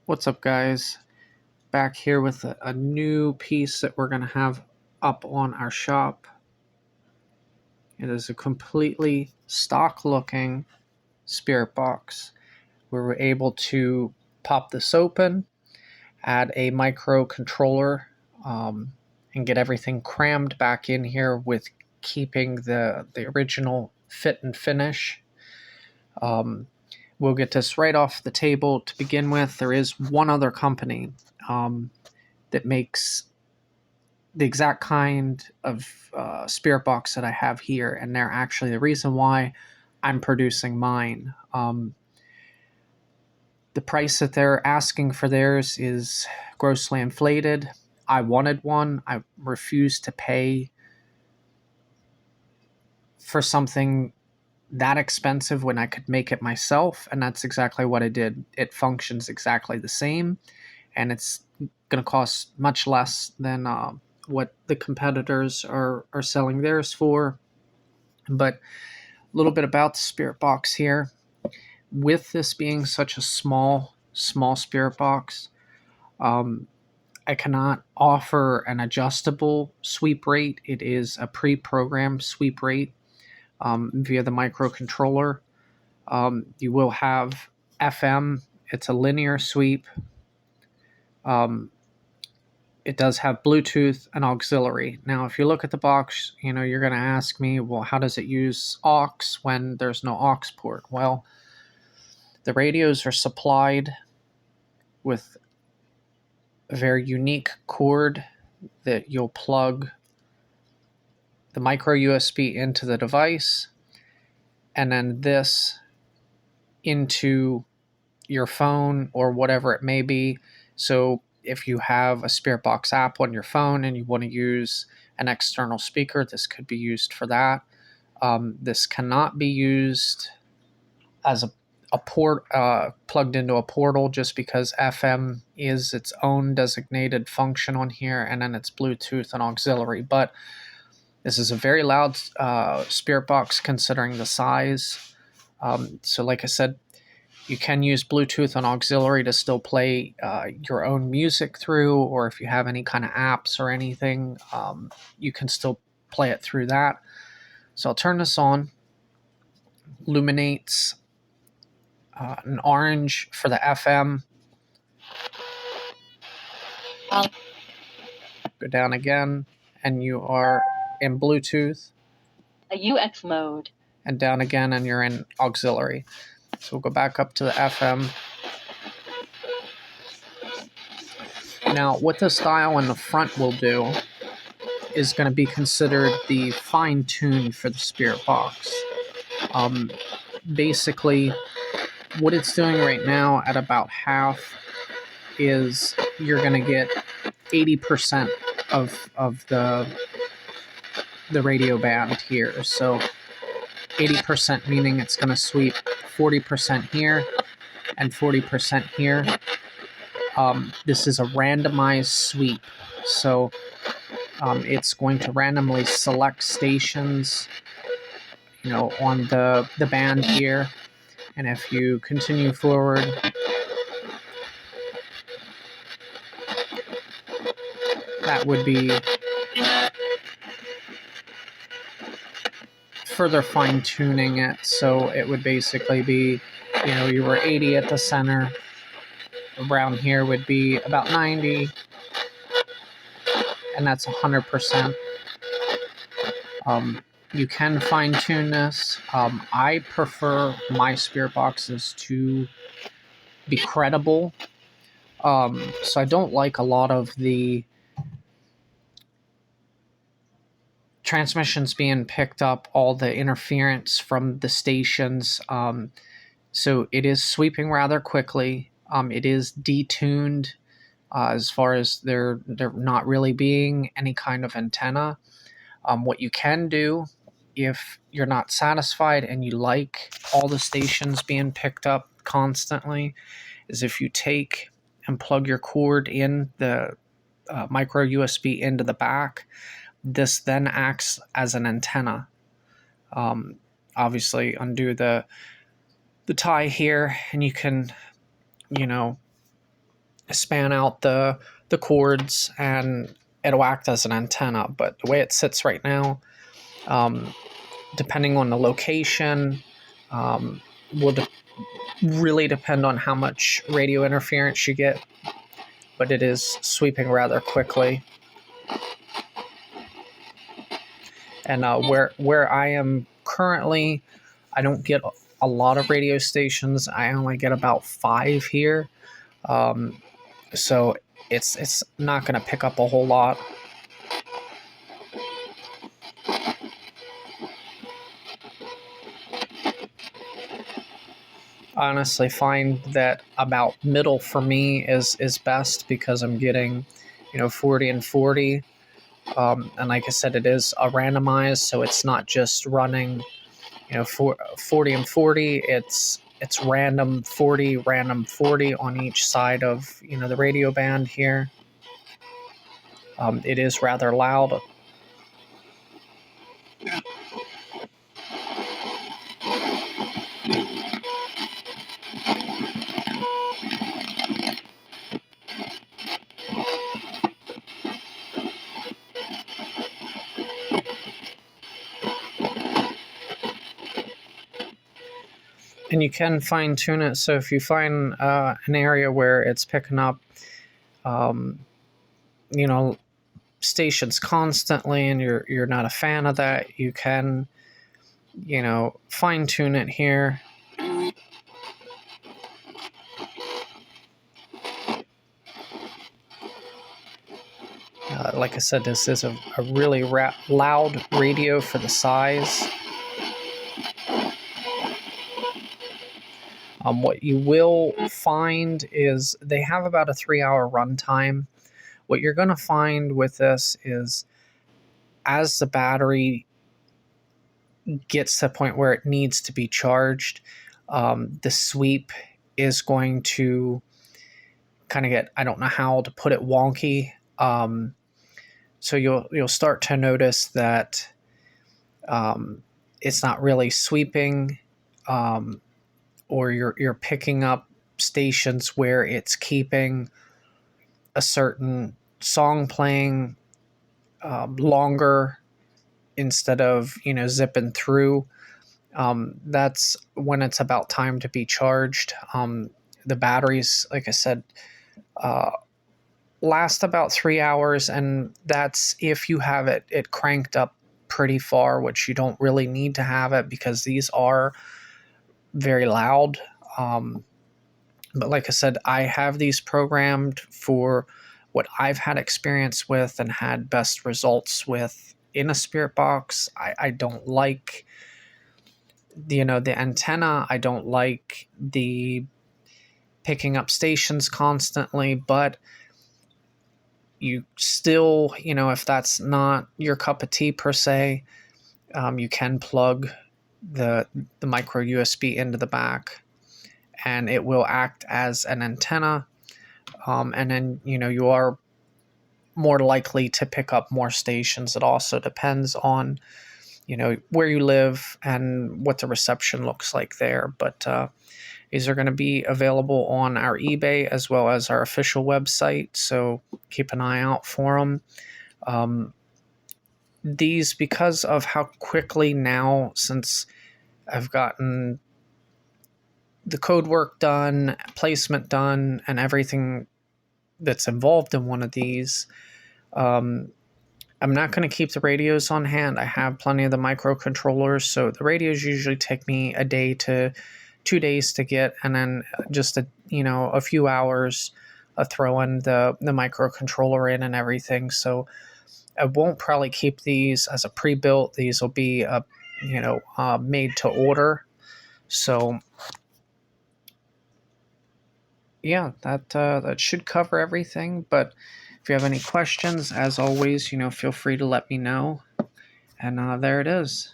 What's up, guys? Back here with a new piece that we're going to have up on our shop. It is a completely stock looking spirit box. We were able to pop this open, add a microcontroller, and get everything crammed back in here with keeping the original fit and finish. We'll get this right off the table to begin with. There is one other company that makes the exact kind of spirit box that I have here, and they're actually the reason why I'm producing mine. The price that they're asking for theirs is grossly inflated. I wanted one. I refused to pay for something that expensive when I could make it myself, and that's exactly what I did. It functions exactly the same, and it's going to cost much less than what the competitors are selling theirs for. But a little bit about the spirit box here. With this being such a small spirit box, I cannot offer an adjustable sweep rate. It is a pre-programmed sweep rate via the microcontroller. You will have FM. It's a linear sweep. It does have Bluetooth and auxiliary. Now, if you look at the box, you're going to ask me, well, how does it use aux when there's no aux port? Well, the radios are supplied with a very unique cord that you'll plug the micro USB into the device, and then this into your phone or whatever it may be. So if you have a Spirit Box app on your phone and you want to use an external speaker, this could be used for that. This cannot be used as a port plugged into a portal, just because FM is its own designated function on here, and then it's Bluetooth and auxiliary. But this is a very loud Spirit Box considering the size. So like I said, you can use Bluetooth and auxiliary to still play your own music through, or if you have any kind of apps or anything, you can still play it through that. So I'll turn this on. Illuminates an orange for the FM. Go down again, and you are in Bluetooth. A UX mode. And down again, and you're in auxiliary. So we'll go back up to the FM. Now, what this dial in the front will do is going to be considered the fine tune for the Spirit Box. Basically, what it's doing right now at about half is you're going to get 80% of the radio band here. So 80% meaning it's going to sweep 40% here and 40% here. This is a randomized sweep, so it's going to randomly select stations, on the band here. And if you continue forward, that would be further fine-tuning it. So it would basically be, you were 80 at the center. Around here would be about 90, and that's 100%. You can fine-tune this. I prefer my Spirit Boxes to be credible. So I don't like a lot of the transmissions being picked up, all the interference from the stations. So it is sweeping rather quickly. It is detuned as far as there not really being any kind of antenna. What you can do, if you're not satisfied and you like all the stations being picked up constantly, is if you take and plug your cord in the micro USB into the back, this then acts as an antenna. Obviously undo the tie here, and you can, span out the cords, and it'll act as an antenna. But the way it sits right now, um, depending on the location, um, will really depend on how much radio interference you get. But it is sweeping rather quickly. And where I am currently, I don't get a lot of radio stations. I only get about 5 here, so it's not going to pick up a whole lot. I honestly find that about middle for me is best, because I'm getting 40 and 40. And like I said, it is a randomized, so it's not just running, 40 and 40. It's random 40, random 40 on each side of the radio band here. It is rather loud. And you can fine tune it. So if you find an area where it's picking up, stations constantly, and you're not a fan of that, you can, fine tune it here. Like I said, this is a really loud radio for the size. What you will find is they have about a 3-hour runtime. What you're going to find with this is, as the battery gets to the point where it needs to be charged, the sweep is going to kind of get, I don't know how to put it, wonky. So you'll start to notice that it's not really sweeping, or you're picking up stations where it's keeping a certain song playing longer instead of zipping through. That's when it's about time to be charged. The batteries, like I said, last about 3 hours, and that's if you have it cranked up pretty far, which you don't really need to have it, because these are very loud. But like I said, I have these programmed for what I've had experience with and had best results with in a Spirit box. I don't like the antenna. I don't like the picking up stations constantly, but you still, if that's not your cup of tea per se, you can plug the micro USB into the back, and it will act as an antenna. And then, you are more likely to pick up more stations. It also depends on, where you live and what the reception looks like there. But these are going to be available on our eBay as well as our official website, so keep an eye out for them. These, because of how quickly now, since I've gotten the code work done, placement done, and everything that's involved in one of these, I'm not going to keep the radios on hand. I have plenty of the microcontrollers, so the radios usually take me a day to 2 days to get, and then just a few hours of throwing the microcontroller in and everything. So I won't probably keep these as a pre-built. These will be made to order. So yeah, that should cover everything. But if you have any questions, as always, feel free to let me know. And there it is.